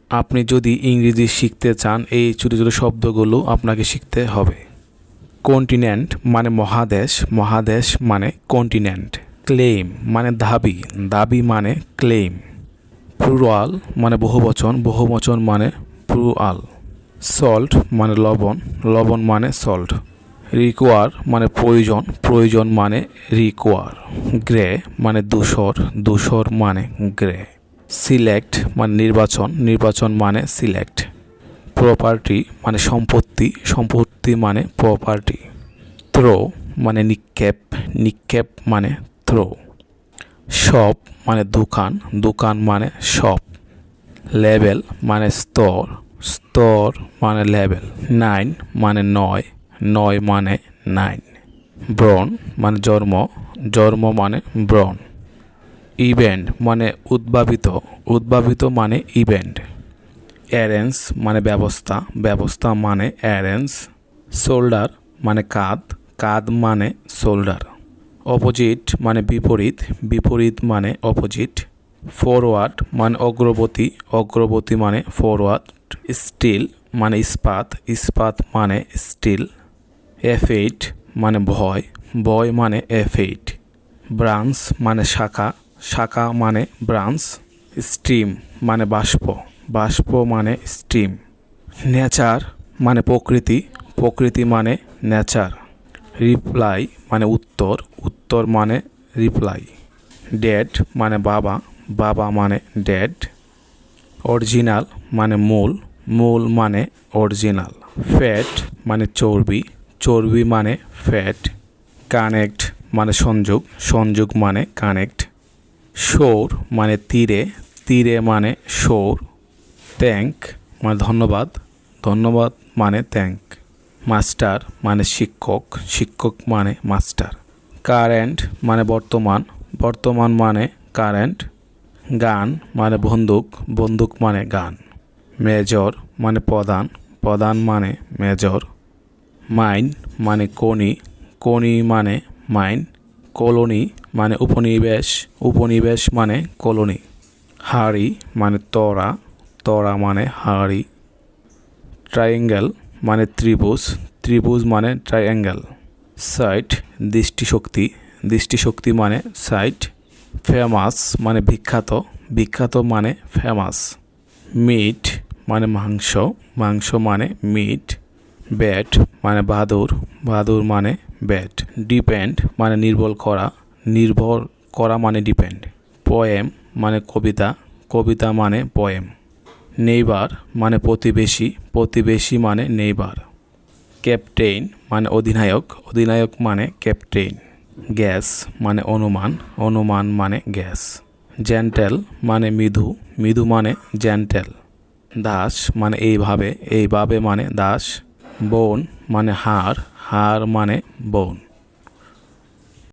আপনি যদি ইংরেজি শিখতে চান এই ছোটো ছোটো শব্দগুলো আপনাকে শিখতে হবে। কন্টিনেন্ট মানে মহাদেশ, মহাদেশ মানে কন্টিনেন্ট। ক্লেইম মানে দাবি, দাবি মানে ক্লেইম। প্লুরাল মানে বহুবচন, বহুবচন মানে প্লুরাল। সল্ট মানে লবণ, লবণ মানে সল্ট। রিকোয়ার মানে প্রয়োজন, প্রয়োজন মানে রিকোয়ার। গ্রে মানে ধূসর, ধূসর মানে গ্রে। সিলেক্ট মানে নির্বাচন, নির্বাচন মানে সিলেক্ট। প্রপার্টি মানে সম্পত্তি, সম্পত্তি মানে প্রপার্টি। থ্রো মানে নিক্ষেপ, নিক্ষেপ মানে থ্রো। শপ মানে দোকান, দোকান মানে শপ। লেভেল মানে স্তর, স্তর মানে লেভেল। নাইন মানে নয়, নয় মানে নাইন। ব্রন মানে জন্ম, জন্ম মানে ব্রন। ইভেন্ট মানে উদ্ভাবিত, উদ্ভাবিত মানে ইভেন্ট। অ্যারেঞ্জ মানে ব্যবস্থা, ব্যবস্থা মানে অ্যারেঞ্জ। শোল্ডার মানে কাঁধ, কাঁধ মানে শোল্ডার। অপোজিট মানে বিপরীত, বিপরীত মানে অপোজিট। ফরওয়ার্ড মানে অগ্রগতি, অগ্রগতি মানে ফরওয়ার্ড। স্টিল মানে ইস্পাত, ইস্পাত মানে স্টিল। এফেইট মানে ভয়, ভয় মানে এফেইট। ব্রাঞ্চ মানে শাখা, শাখা মানে ব্রাঞ্চ। স্ট্রিম মানে বাষ্প, বাষ্প মানে স্ট্রিম। নেচার মানে প্রকৃতি, প্রকৃতি মানে নেচার। রিপ্লাই মানে উত্তর, উত্তর মানে রিপ্লাই। ড্যাড মানে বাবা, বাবা মানে ড্যাড। অরিজিনাল মানে মূল, মূল মানে অরিজিনাল। ফ্যাট মানে চর্বি, চর্বি মানে ফ্যাট। কানেক্ট মানে সংযোগ, সংযোগ মানে কানেক্ট। শোর মানে তীরে, তীরে মানে শোর। থ্যাঙ্ক মানে ধন্যবাদ, ধন্যবাদ মানে থ্যাঙ্ক। মাস্টার মানে শিক্ষক, শিক্ষক মানে মাস্টার। কারেন্ট মানে বর্তমান, বর্তমান মানে কারেন্ট। গান মানে বন্দুক, বন্দুক মানে গান। মেজর মানে প্রধান, প্রধান মানে মেজর। মাইন মানে কনি, কনি মানে মাইন। কলোনি মানে উপনিবেশ, উপনিবেশ মানে কলোনি। হাড়ি মানে তরা, তরা মানে হাড়ি। ট্রায়াঙ্গেল মানে ত্রিভুজ, ত্রিভুজ মানে ট্রায়াঙ্গেল। সাইট দৃষ্টিশক্তি, দৃষ্টিশক্তি মানে সাইট। ফেমাস মানে বিখ্যাত, বিখ্যাত মানে ফেমাস। মিট মানে মাংস, মাংস মানে মিট। ব্যাট মানে বাদুর, বাদুর মানে ব্যাট। ডিপেন্ড মানে নির্ভর করা, নির্ভর করা মানে ডিপেন্ড। পোয়েম মানে কবিতা, কবিতা মানে পোয়েম। নেইবার মানে প্রতিবেশী, প্রতিবেশী মানে নেইবার। ক্যাপ্টেন মানে অধিনায়ক, অধিনায়ক মানে ক্যাপ্টেন। গ্যাস মানে অনুমান, অনুমান মানে গ্যাস। জেন্টেল মানে মৃদু, মৃদু মানে জেন্টেল। দাস মানে এইভাবে, এইভাবে মানে দাস। বোন মানে হাড়, হাড় মানে বোন।